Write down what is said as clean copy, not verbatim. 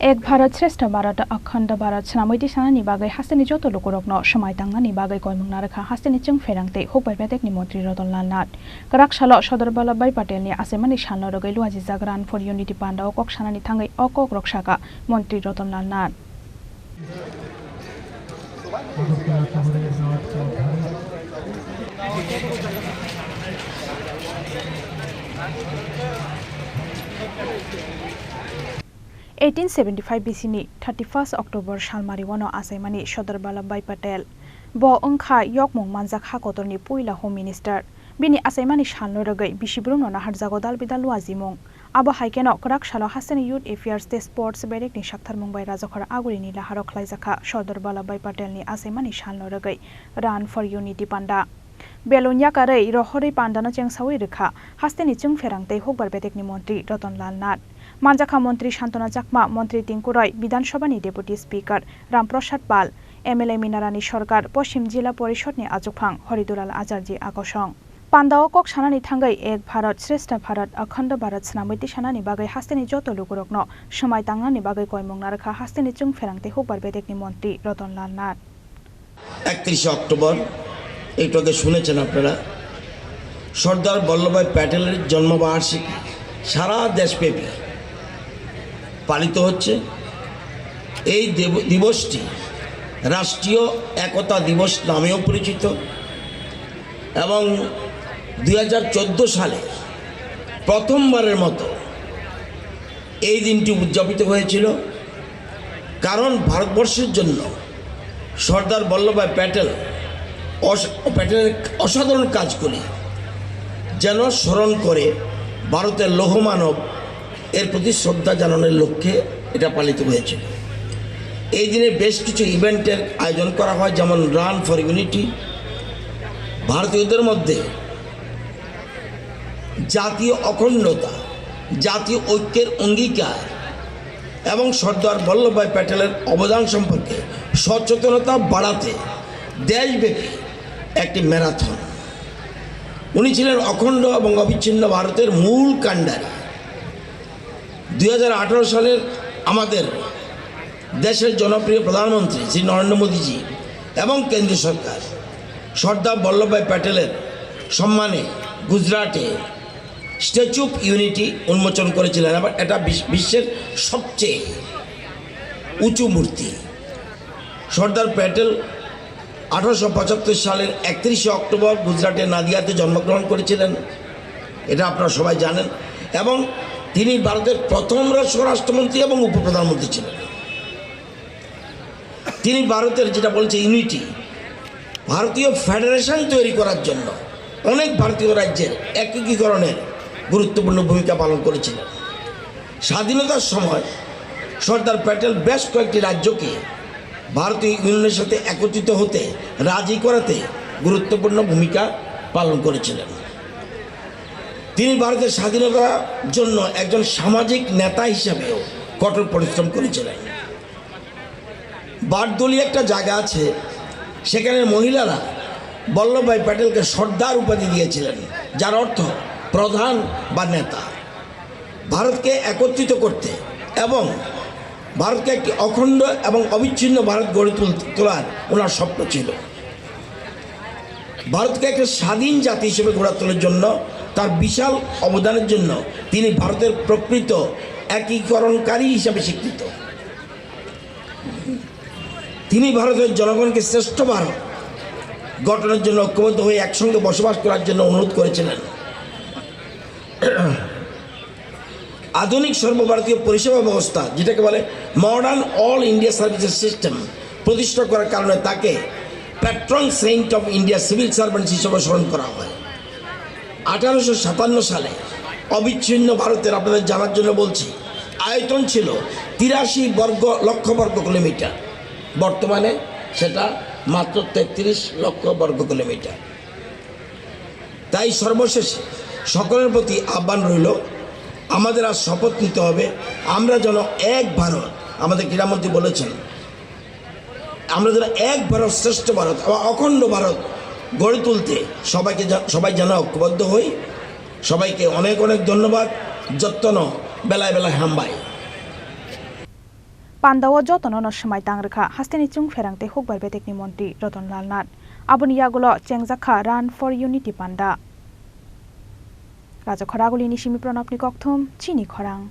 एक भारत श्रेष्ठ भारत अखंड भारत सनामैति सानानि बागै हास्टेनि जत लोकरकनो समायतांगानि बागै कयमुंना रेखा हास्टेनि जों फेरांते हुकबाय बेटेकनि मन्त्री रतनलाल नाथ कराकशालो सदर वल्लभभाई पटेलनि आचैमानि सालनो रगै लुवाजि जाग्रान फर यूनिटी पांडा अकक सानानि थांगै अकक रक्षाका मन्त्री रतनलाल नाथ 1875 BC 31 October Shalmari wano Achaimani Sardar Vallabhbhai Patel bo ongkha yokmung manjak hakotorni puila Home Minister bini Achaimani Salno rogai bisibrungno naharjago dalbidal wazimung abo haikeno Khorang Hasteni Youth Affairs te Sports Berekni Shaktharmung bai Rajakhara Aguli ni Laharo Khlaijakha Sardar Vallabhbhai Patelni Achaimani Salno rogai Run for Unity Panda Belunya karai rohori pandano chengsawi rekha hasteni chung ferangtei hokbar betekni mantri Ratanlal Nath Manjakha Mantri Shantana Jakma Mantri Tinkurai Bidhan Sabhani Deputy Speaker Ramprasad Pal MLA Minarani Sarkar Poshim Jila Porishadni Ajuphang Horidulal Ajarji Akosong Panda Kok Sanani Thangai Ek Bharat Shrestha Bharat Akhanda Bharat Sanamiti Sanani Bagai Hasteni Joto Lukurokno Samai Tangani Bagai Koimungna Rekha Hasteni Chung Ferangte Hokbar Betekni Mantri Ratanlal Nath 31 October এইটাকে শুনেছেন আপনারা সর্দার বল্লভভাই প্যাটেলের জন্মবার্ষিকী সারা দেশব্যাপী পালিত হচ্ছে এই দিবসটি রাষ্ট্রীয় একতা দিবস নামেও পরিচিত এবং 2014 সালে প্রথমবারের মতো এই দিনটি উদযাপিত হয়েছিল কারণ ভারতবর্ষের জন্য সর্দার বল্লভভাই প্যাটেলের অসাধারণ কাজগুলি যেন স্মরণ করে ভারতের লৌহমানব এর প্রতি শ্রদ্ধা জানানোর লক্ষ্যে এটা পালিত হয়েছিল এই দিনে বেশ কিছু ইভেন্টের আয়োজন করা হয় যেমন রান ফর ইউনিটি ভারতীয়দের মধ্যে জাতীয় অখণ্ডতা জাতীয় ঐক্যের অঙ্গীকার এবং সর্দার বল্লভভাই প্যাটেলের অবদান সম্পর্কে সচেতনতা বাড়াতে দেশব্যাপী একটি ম্যারাথন উনি ছিলেন অখণ্ড এবং অবিচ্ছিন্ন ভারতের মূল কাণ্ডারী 2018 সালের আমাদের দেশের জনপ্রিয় প্রধানমন্ত্রী শ্রী নরেন্দ্র মোদীজি এবং কেন্দ্রীয় সরকার সর্দার বল্লভভাই প্যাটেলের সম্মানে গুজরাটে স্ট্যাচু অফ ইউনিটি উন্মোচন করেছিলেন এবং এটা বিশ্বের সবচেয়ে উঁচু মূর্তি সর্দার প্যাটেল 1875 সালের 31 অক্টোবর গুজরাটের নাদিয়াতে জন্মগ্রহণ করেছিলেন এটা আপনারা সবাই জানেন এবং তিনি ভারতের প্রথম স্বরাষ্ট্রমন্ত্রী এবং উপপ্রধানমন্ত্রী ছিলেন তিনি ভারতের যেটা বলছে ইউনিটি ভারতীয় ফেডারেশন তৈরি করার জন্য অনেক ভারতীয় রাজ্যের একীকরণের গুরুত্বপূর্ণ ভূমিকা পালন করেছিলেন স্বাধীনতার সময় সর্দার প্যাটেল বেশ কয়েকটি রাজ্যকে ভারতীয় ইউনিয়নের সাথে একত্রিত হতে রাজি করাতে গুরুত্বপূর্ণ ভূমিকা পালন করেছিলেন তিনি ভারতের স্বাধীনতার জন্য একজন সামাজিক নেতা হিসেবেও কঠোর পরিশ্রম করেছিলেন বারদলি একটা জায়গা আছে সেখানে মহিলারা বল্লভভাই প্যাটেলকে সর্দার উপাধি দিয়েছিলেন যার অর্থ প্রধান বা নেতা ভারতকে একত্রিত করতে এবং ভারতকে একটি অখণ্ড এবং অবিচ্ছিন্ন ভারত গড়ে তোলার ওনার স্বপ্ন ছিল ভারতকে একটা স্বাধীন জাতি হিসেবে গড়ে তোলার জন্য তার বিশাল অবদানের জন্য তিনি ভারতের প্রকৃত একীকরণকারী হিসেবে স্বীকৃত তিনি ভারতের জনগণকে শ্রেষ্ঠ ভারত গঠনের জন্য ঐক্যবদ্ধ হয়ে একসঙ্গে বসবাস করার জন্য অনুরোধ করেছিলেন আধুনিক সর্বভারতীয় পরিষেবা ব্যবস্থা যেটাকে বলে modern all India services system প্রতিষ্ঠা করার কারণে তাকে patron saint of India civil servants হিসেবে স্মরণ করা হয় 1857 সালে অবিচ্ছিন্ন ভারতের আপনাদের জানার জন্য বলছি আয়তন ছিল 83 লক্ষ বর্গ কিলোমিটার বর্তমানে সেটা মাত্র 33 লক্ষ বর্গ কিলোমিটার তাই সর্বশেষে সকলের প্রতি আহ্বান রইল আমাদের আজ শপথ নিতে হবে আমরা যেন এক ভারত আমাদের ক্রীড়ামন্ত্রী বলেছেন আমরা যেন এক ভারত শ্রেষ্ঠ ভারত এবং অখণ্ড ভারত গড়ে তুলতে সবাই যেন ঐক্যবদ্ধ হই সবাইকে অনেক অনেক ধন্যবাদ যত্ন বেলায় বেলায় হাম্বাই Panda o jotono no shmai tangrekha hasteni chung ferangte hokbar betekni mantri Ratanlal Nath aboni yagulo Khlaijakha Run for Unity Panda Aguli ni simi pranapni kokthum Chini Khorang